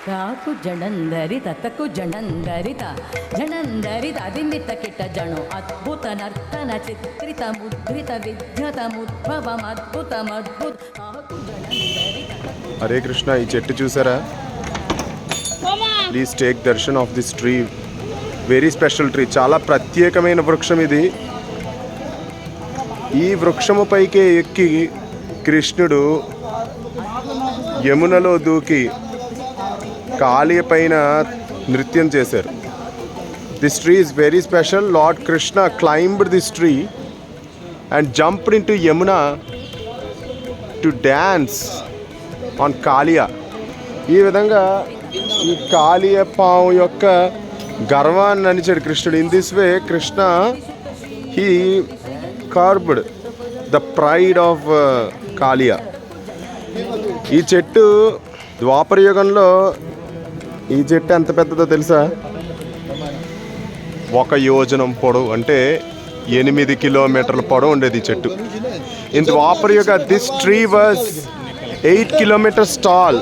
కాకు జనందరి తతకు జనందరిత జనందరిత అదిమిత కిట జను అద్భుత నర్తన చిత్రిత ముద్రిత విద్యతముద్భవం అద్భుతమద్భుత కాకు జనందరి తతకు. హరే కృష్ణ. ఈ చెట్టు చూసారా? Please take Darshan of this tree. Very special tree. చాలా ప్రత్యేకమైన వృక్షం ఇది. ఈ వృక్షము పైకే ఎక్కి కృష్ణుడు యమునలో దూకి కాళీ పైన నృత్యం చేశారు. This tree is very special. Lord Krishna climbed this tree and jumped into Yamuna to dance on Kaliya. ఈ విధంగా ఈ కాళియ పాము యొక్క గర్వాన్ని అణిచాడు కృష్ణుడు. In this way Krishna he curbed the pride of Kaliya. ఈ చెట్టు ద్వాపర యుగంలో ఈ చెట్టు ఎంత పెద్దదో తెలుసా? 1 యోజనం పొడవు, అంటే 8 కిలోమీటర్ల పొడవు ఉండేది ఈ చెట్టు. In Dwapara yuga this tree was 8 kilometers tall.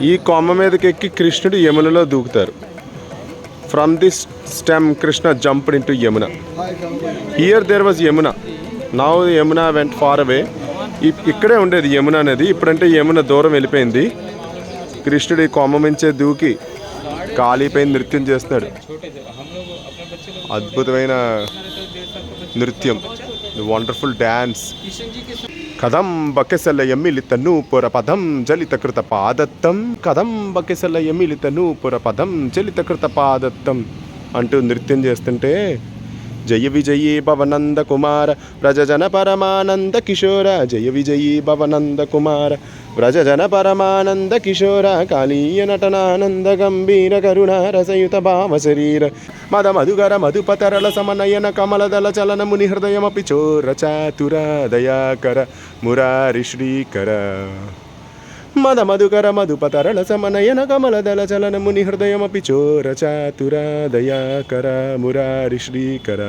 ఈ కొమ్మ మీదకి ఎక్కి కృష్ణుడు యమునలో దూకుతారు. From this stem Krishna jumped into Yamuna. Here there was Yamuna. Now Yamuna went far away. ఇక్కడే ఉండేది యమున అనేది. ఇప్పుడంటే యమున దూరం వెళ్ళిపోయింది. కృష్ణుడు ఈ కొమ్మ మించే దూకి కాళీపై నృత్యం చేస్తున్నాడు. అద్భుతమైన నృత్యం, వండర్ఫుల్ డ్యాన్స్. కథం బకెసల ఎమ్మిలిత నూపుర పదం జలిత కృత పాదత్తం, కథం బకెసల ఎమ్మిలిత నూపుర పదం జలిత కృత పాదత్తం అంటూ నృత్యం చేస్తుంటే జయ విజయీ భవనంద కుమార వ్రజజన పరమానంద కిశోర, జయ విజయీ భవనంద కుమార వ్రజజన పరమానంద కిశోర, కాళీయ నటనానంద గంభీర కరుణ రసయుత భావ శరీర మద మధుకర మధుపతరళ సమనయన కమలదల చలన ముని హృదయమపి చోర చాతుర దయాకర మురారి శ్రీకర. మద మధుకర మధుపతరళ సమనయన కమలదల చలన ముని హృదయమపి చోర చాతుర దయాకర మురారి శ్రీకర.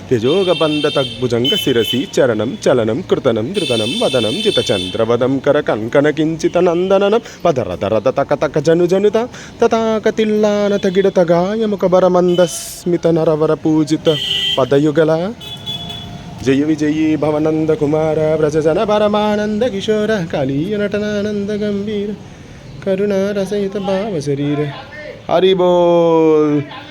తేజోగబంధ తగ్భుజంగ శిరసి చరణం చలనం కృతనం ధృతనం వదనం జితచంద్రవదం కర కంకణ కించిత నందననం పదరదరద తక తక జను జనుత తతాక తిల్లాన తగిడత గాయముఖ బరమందస్మిత నరవర పూజిత పదయుగల. జయ విజయీ భవనంద కుమార వ్రజజన పరమానంద కిశోర, కాళీయ నటనానంద గంభీర కరుణ రసయుత భావ శరీర. హరి బోల్.